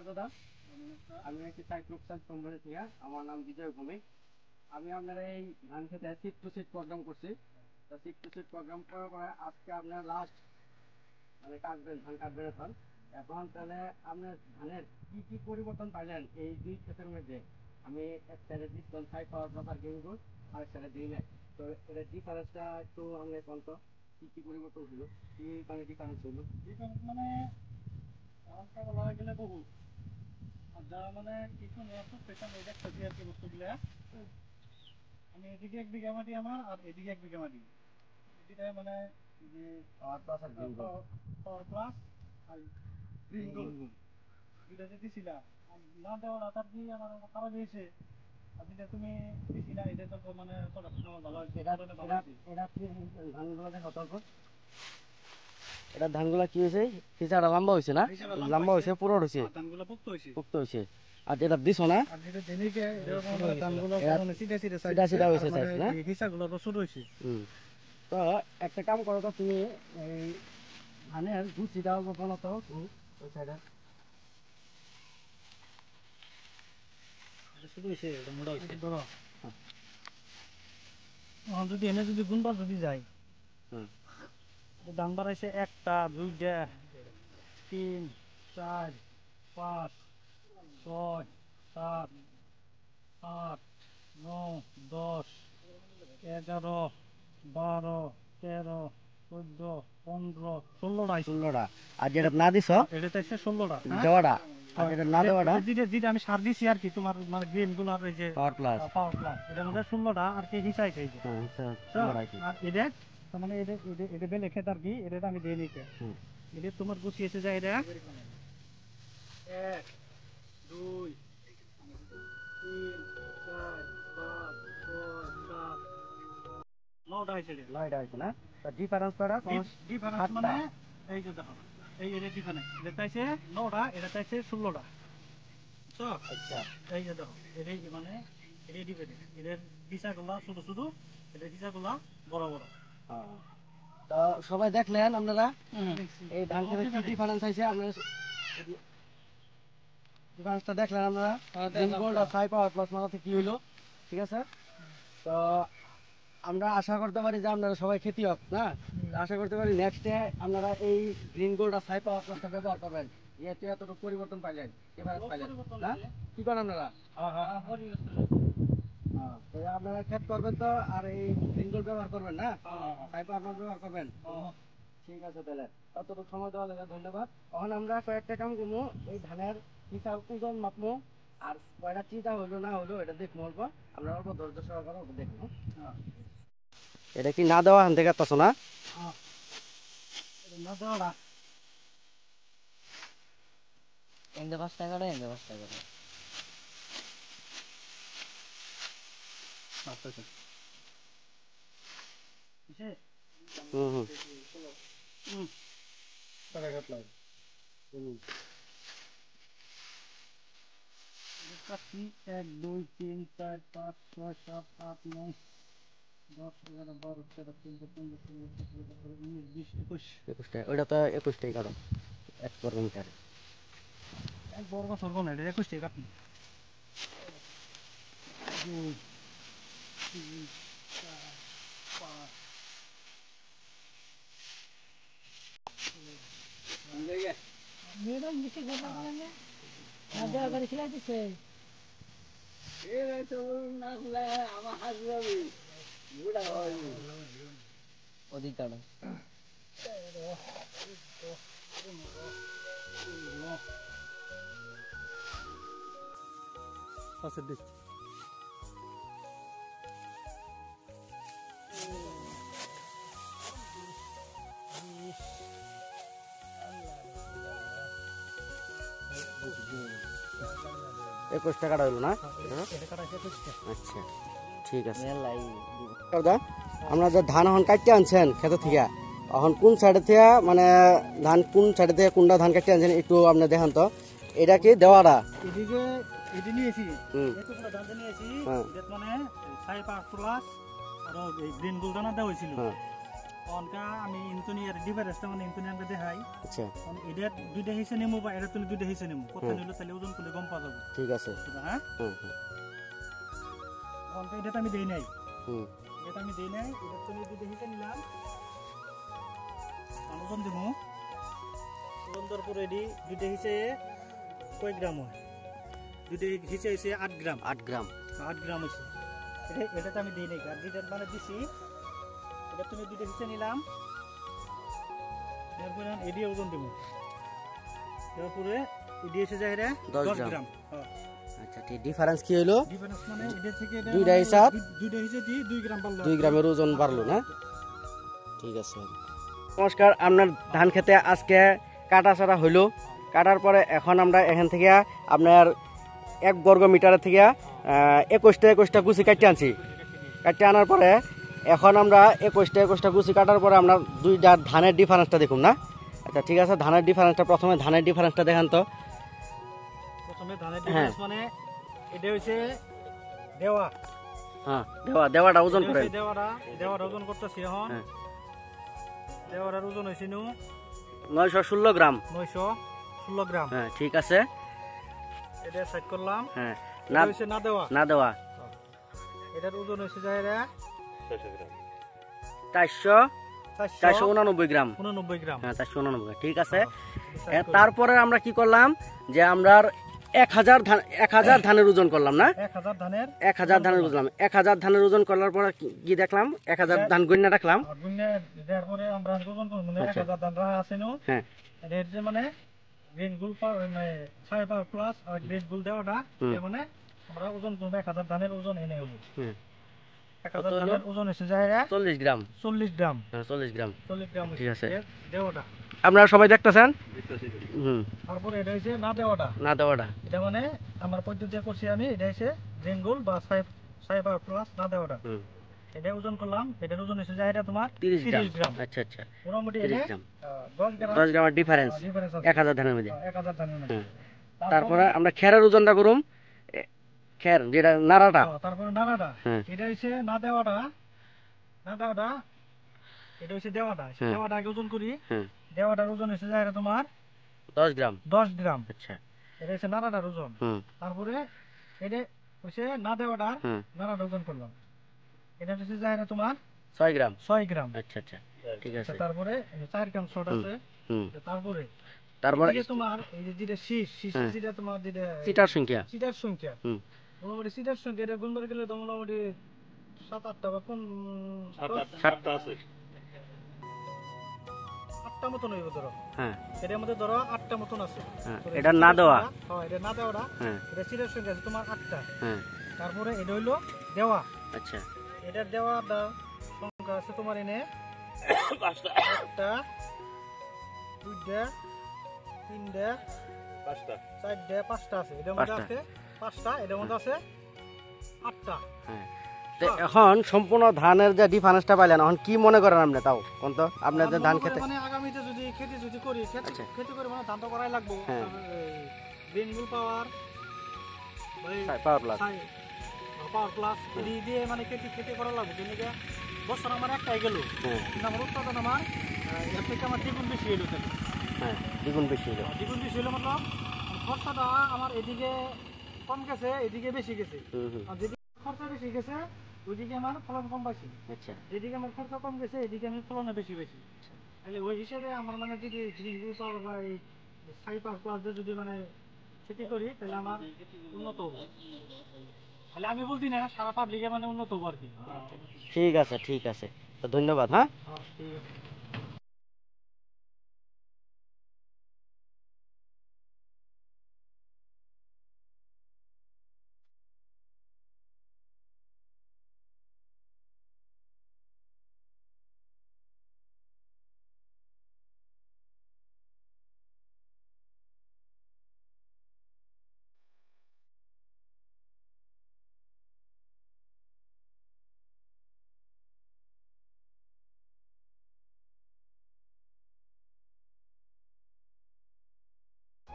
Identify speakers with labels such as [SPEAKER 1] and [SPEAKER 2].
[SPEAKER 1] নমস্কার দাদা, আমি একটি সাইক্লোপসাস কোম্পানি থেকে। আমার নাম বিজয় ভৌমিক। আমি আপনার এই ধান খেতে সিট টু সিট প্রোগ্রাম করছি। তো সিট টু সিট প্রোগ্রাম করার পরে আজকে আপনার লাস্ট মানে কাটবেন, ধান কাটবেন এখন। এখন তাহলে আপনার ধানের কি কি পরিবর্তন পাইলেন এই দুই ক্ষেতের মধ্যে? আমি এক সাইডে দিচ্ছিলাম 5 পাওয়ার প্লাস আর গেইন গুড, আর এক সাইডে দিই নাই। তো এটা ডিফারেন্সটা একটু আমি কত কি কি পরিবর্তন হলো, কি মানে ডিফারেন্স হলো?
[SPEAKER 2] ডিফারেন্স মানে কারণটা বলা গেলে বহু আর যারা মানে কিছু নিয়ে আসো পেছনে এটা খেতে আর কি বস্তুগুলা। আমি এদিকে 1 বিঘা মাটি আমার আর এদিকে 1 বিঘা মাটি, এদিকে মানে যে
[SPEAKER 1] পাওয়ার প্লাস আর গেইন গুড,
[SPEAKER 2] পাওয়ার প্লাস আর গ্রিন গোল্ড এটা যে দিছিলাম না দেওয়া রাতার দিয়ে আমার খারাপ হয়েছে। আর যেটা তুমি দিছি না এটা তো মানে আমার ভালো হয়েছে।
[SPEAKER 1] এটা কি ধানগুলো দেখো তো? এটা ধানগুলা কি হয়েছে, পিছাটা লম্বা হয়েছে না? লম্বা হয়েছে, পুরো হয়েছে,
[SPEAKER 2] ধানগুলো পোক্ত হয়েছে,
[SPEAKER 1] পোক্ত হয়েছে। আর যেটা দিছো না
[SPEAKER 2] আর যেটা দেনিকে ধানগুলো সিধা সিধা
[SPEAKER 1] সিধা সিধা হয়েছে
[SPEAKER 2] মানে
[SPEAKER 1] সাইজ না?
[SPEAKER 2] হিসাগুলো শুরু হয়েছে।
[SPEAKER 1] তো একটা কাম করো তো তুমি, এই ধানের গুছিটা বলো তো ওই সাইডে
[SPEAKER 2] শুরু হয়েছে, মোটা হয়েছে ধরো। যদি এনে যদি গুণবার যদি যাই ধান বাড়াইছে 1টা 2টা 3 4 5 6 7 8 9 10 11 12 13 14 15 16টা
[SPEAKER 1] 16টা। আর যেটা না দিছো
[SPEAKER 2] এটা হচ্ছে 16টা
[SPEAKER 1] দেওয়াটা, আর যেটা না দেওয়াটা
[SPEAKER 2] যেটা আমি সার দিছি আর কি তোমার মানে গ্রিন গুলো আর এই যে
[SPEAKER 1] পাওয়ার প্লাস
[SPEAKER 2] এটার মধ্যে 16টা আর কি হিসাই এই যে আর এটা তার মানে এটা বেলে খেত আর কি এটা আমি দিয়ে নিতে এটা তোমার গুছিয়েছে যায় এটা 1 2 3 4 5 6 7 9টা হয়েছে
[SPEAKER 1] না? তো ডিফারেন্স করা
[SPEAKER 2] ডিফারেন্স মানে এই যে দেখো এই এটা ডিফারেন্স এটা চাইছে 9টা এটা চাইছে 16টা। তো
[SPEAKER 1] আচ্ছা,
[SPEAKER 2] এই যে দেখো এটাই মানে এটাই ডিফারেন্স, এদের দিশাগুলা ছোট ছোট, এদের দিশাগুলা বড় বড়।
[SPEAKER 1] তো সবাই দেখলেন আপনারা এই ধান খেতে কি ডিফারেন্স আছে? আপনারা ডিফারেন্সটা দেখলেন আপনারা, গ্রিন গোল্ড আর 5 পাওয়ার প্লাস মাথাতে কি হইলো, ঠিক আছে? তো আমরা আশা করতে পারি যে আপনারা সবাই খেতে হোক না, আশা করতে পারি নেক্সটে আপনারা এই গ্রিন গোল্ড আর 5 পাওয়ার প্লাসটা ব্যবহার করবেন। এতে এতটুকু পরিবর্তন পাইলেন, ডিফারেন্স পাইলেন না? কি করেন আপনারা? আপনারা ক্ষেত করবেন তো, আর এই গ্রিন গোল্ড ব্যবহার করবেন না, 5 পাওয়ার প্লাস ব্যবহার করবেন। ঠিক আছে, তাহলে ততটুকু সময় দেওয়া লাগে, ধন্যবাদ। এখন আমরা কয়েকটা কাম করবো, এই ধানের হিসাব ওজন মাপবো, আর কয়টা চিন্তা হইলো না হইলো এটা দেখবো অল্প। আমরা অল্প ধৈর্য সহকারে অল্প দেখবো। এটা কি না দেওয়া হান থেকে না?
[SPEAKER 2] না দেওয়া
[SPEAKER 1] এনে 5 টাকা করে, এনে 5 টাকা করে।
[SPEAKER 2] আচ্ছা টাকা কাটলাম 1 2 3 4 5 6 7 8 9 10 11 12 13 14 15 16 17 18 19 20 21
[SPEAKER 1] 21 টাকা, ওইটা তো 21 টাকা কাটো 1 বর্গ মিটারে।
[SPEAKER 2] এক বর্গ স্বর্গ না এটা 21 টাকা কাটুন। 2 3 4 5 মেয়েরা নিচে কথা বলে না না দেওয়া করে খিলাই দিচ্ছে
[SPEAKER 1] আমার হাসবে বুড়া হয় অধিকার
[SPEAKER 2] পাশের দিক
[SPEAKER 1] একুশ টাকাটা হইলো না? আচ্ছা, ঠিক আছে। আমরা যে ধান এখন কাটতে আনছেন খেতে থেকে, এখন কোন সাইডে থেকে মানে ধান কোন সাইডে থেকে কোনটা ধান কাটতে আনছেন একটু আপনি দেখান তো। এটা কি দেওয়াটা
[SPEAKER 2] এদিকে এদি নিয়েছি এতগুলো ধান নিয়েছি মানে 5 প্লাস আর এই গ্রিন গোল্ডানা দেওয়া হয়েছিল। অনকা আমি ইনতুনি আর ডিফারেন্সটা মানে ইনতুনি আমরা দেখাই।
[SPEAKER 1] আচ্ছা
[SPEAKER 2] এটা দুইটা হিসেবে নেমু বা এটা তুমি দুইটা হিসেবে নেমু কত নিলো তাহলে ওজন করলে গম পাওয়া যাবে।
[SPEAKER 1] ঠিক আছে
[SPEAKER 2] হ্যাঁ
[SPEAKER 1] হুম হুম
[SPEAKER 2] অনকা এটা আমি দেই নাই,
[SPEAKER 1] হুম
[SPEAKER 2] এটা আমি দেই নাই, এটা তুমি দুইটা হিসেবে নিলাম ওজন দেবো। ওজন দেওয়ার পরে এটি দুইটা হিসেবে কয় গ্রাম হয়, দুইটা হিসেবে হয়েছে 8 গ্রাম।
[SPEAKER 1] 8 গ্রাম
[SPEAKER 2] 8 গ্রাম হয়েছে, এটা তো আমি দিই নাই, আর যেটা মানে দিছি এটা তুমি দুইটা হিসেবে নিলাম। এরপরে এডি ওজন দেবো, তারপরে এডি এসে যায় রে
[SPEAKER 1] 10
[SPEAKER 2] 10
[SPEAKER 1] গ্রাম।
[SPEAKER 2] গ্রাম। হ্যাঁ
[SPEAKER 1] আচ্ছা ঠিক ডিফারেন্স কি হলো
[SPEAKER 2] ডিফারেন্স মানে এটা থেকে এটা
[SPEAKER 1] দুইটা হিসাব
[SPEAKER 2] দুইটা হিসেবে দি 2 গ্রাম বাড়লো,
[SPEAKER 1] 2 গ্রামের ওজন বাড়লো না। ঠিক আছে নমস্কার, আপনার ধান খেতে আজকে কাটা ছাড়া হইলো। কাটার পরে এখন আমরা এখান থেকে আপনার 1 বর্গ মিটারের থেকে 21টা গুছি কাটতে আনছি। কাটতে আনার পরে এখন আমরা 21টা গুছি কাটার পরে আমরা দুইটা ধানের ডিফারেন্সটা দেখুন না। আচ্ছা ঠিক আছে, ধানের ডিফারেন্সটা প্রথমে ধানের ডিফারেন্সটা দেখান তো।
[SPEAKER 2] প্রথমে ধানের ডিফারেন্স মানে এটা হইছে দেওয়া।
[SPEAKER 1] হ্যাঁ দেওয়াটা ওজন করেন।
[SPEAKER 2] দেওয়াটা ওজন করতেছি এখন। দেওয়াটার ওজন হইছে
[SPEAKER 1] 916 গ্রাম।
[SPEAKER 2] 916 গ্রাম।
[SPEAKER 1] হ্যাঁ ঠিক আছে,
[SPEAKER 2] এটা সেট করলাম।
[SPEAKER 1] হ্যাঁ
[SPEAKER 2] না হইছে না দেওয়া। এটার ওজন হইছে যায় রে
[SPEAKER 1] 489 গ্রাম।
[SPEAKER 2] 89 গ্রাম।
[SPEAKER 1] হ্যাঁ 489। ঠিক আছে, তারপরে আমরা কি করলাম যে আমরা 1000 ধানের ওজন করলাম না।
[SPEAKER 2] 1000 ধানের
[SPEAKER 1] 1000 ধানের বুঝলাম, 1000 ধানের ওজন করার পর কি দেখলাম 1000 ধান গণনা রাখলাম।
[SPEAKER 2] গুণে দেওয়ার পরে আমরা ওজন করব মানে 1000 ধান রাখা আছে নো।
[SPEAKER 1] হ্যাঁ
[SPEAKER 2] এর যে মানে গ্রিন গুল পাওয়ার মানে 6 পাওয়ার প্লাস আর গ্রিন গুল দেওয়াটা এর মানে আমরা ওজন করব 1000 ধানের ওজন এনে হলো। 1000 ধানের ওজন হইছে যায়
[SPEAKER 1] 40 গ্রাম।
[SPEAKER 2] 40 গ্রাম।
[SPEAKER 1] হ্যাঁ 40 গ্রাম।
[SPEAKER 2] 40 গ্রাম
[SPEAKER 1] ঠিক আছে,
[SPEAKER 2] দেওয়াটা
[SPEAKER 1] আপনারা সবাই দেখতেছেন। হুম
[SPEAKER 2] তারপরে এটা হইছে না দেওয়াটা।
[SPEAKER 1] না দেওয়াটা
[SPEAKER 2] এটা মানে আমার পদ্ধতি করছি আমি, এটা হইছে গ্রিন গুল বা 6 পাওয়ার প্লাস না দেওয়াটা। এটা ওজন করলাম, এটার ওজন হইছে যায় এটা তোমার
[SPEAKER 1] 30
[SPEAKER 2] গ্রাম।
[SPEAKER 1] আচ্ছা আচ্ছা
[SPEAKER 2] মোটামুটি
[SPEAKER 1] 30 গ্রাম।
[SPEAKER 2] 10
[SPEAKER 1] গ্রামের ডিফারেন্স
[SPEAKER 2] ডিফারেন্স আছে
[SPEAKER 1] 1000 ধানের মধ্যে।
[SPEAKER 2] 1000 ধানের মধ্যে।
[SPEAKER 1] তারপরে আমরা খেরের ওজনটা করুম। খের যেটা নাড়াটা,
[SPEAKER 2] তারপরে নাড়াটা
[SPEAKER 1] হ্যাঁ
[SPEAKER 2] এটা হইছে না দেওয়াটা। এটা হইছে দেওয়াটা। দেওয়াটা আগে ওজন করি। দেওয়াটার ওজন হইছে যায় এটা তোমার
[SPEAKER 1] 10 গ্রাম।
[SPEAKER 2] 10 গ্রাম।
[SPEAKER 1] আচ্ছা
[SPEAKER 2] এটা হইছে নাড়াটার ওজন। তারপরে এটা হইছে না দেওয়াটা, নাড়াটা ওজন করলাম। এটা হইছে যায় এটা তোমার
[SPEAKER 1] 6 গ্রাম।
[SPEAKER 2] 6 গ্রাম।
[SPEAKER 1] আচ্ছা আচ্ছা ঠিক আছে।
[SPEAKER 2] তারপরে 4 গ্রাম শর্ট আছে। তারপরে এই তোমার এই যে যেটা শীষ যেটা তোমার যেটা
[SPEAKER 1] সিটার সংখ্যা
[SPEAKER 2] মোটামুটি সিটার সংখ্যা এটা গুণ করে গেলে তো মোটামুটি 7-8টা বা কোন
[SPEAKER 1] 7টা আছে।
[SPEAKER 2] 8টা মতন হইব ধরো।
[SPEAKER 1] হ্যাঁ
[SPEAKER 2] এটার মধ্যে ধরো 8টা মতন আছে।
[SPEAKER 1] এটা না দেওয়া।
[SPEAKER 2] হ্যাঁ এটা না দেওয়াটা। এটা সিটার সংখ্যা আছে তোমার 8টা।
[SPEAKER 1] হ্যাঁ
[SPEAKER 2] তারপরে এটা হইলো দেওয়া।
[SPEAKER 1] আচ্ছা
[SPEAKER 2] এটার দেওয়াটা সংখ্যা আছে তোমার এনে 5টা 1টা 2টা 3টা 5টা 4টা 5টা আছে। এটার মধ্যে আছে 5টা, এটার মধ্যে আছে 8টা।
[SPEAKER 1] হ্যাঁ এখন সম্পূর্ণ ধানের যে ডিফারেন্সটা পাইলেন, এখন কি মনে করেন আপনি তাও কোন তো আপনার যে ধান খেতে
[SPEAKER 2] মানে আগামীতে যদি খেতে করি খেতে করে মানে ধান তো করাই লাগবে। গ্রিনগুল পাওয়ার পাওয়ার প্লাস এডি দিয়ে মানে খেতে করা লাগবে। কিন্তু বছর আমার একটাই গেল, কিন্তু আমার উৎপাদন আমার এর থেকে আমার দ্বিগুণ বেশি হইলো।
[SPEAKER 1] হ্যাঁ দ্বিগুণ বেশি হইলো।
[SPEAKER 2] দ্বিগুণ বেশি হইলো মানে খরচাটা আমার এদিকে কম গেছে, এদিকে বেশি গেছে। আর যেদিকে খরচা বেশি গেছে ওইদিকে আমার ফলন কম পাইছি। আচ্ছা যেদিকে আমার খরচা কম গেছে এদিকে আমি ফলনে বেশি পাইছি। তাহলে ওই হিসেবে আমার মানে যদি গ্রিনগুল পাওয়ার বা এই 6 পাওয়ার প্লাস যদি মানে খেতি করি তাহলে আমার উন্নত হবে। তাহলে আমি বলছি না সারা পাবলিকে মানে উন্নত হবো আর কি।
[SPEAKER 1] ঠিক আছে তো ধন্যবাদ। হ্যাঁ
[SPEAKER 2] ঠিক আছে।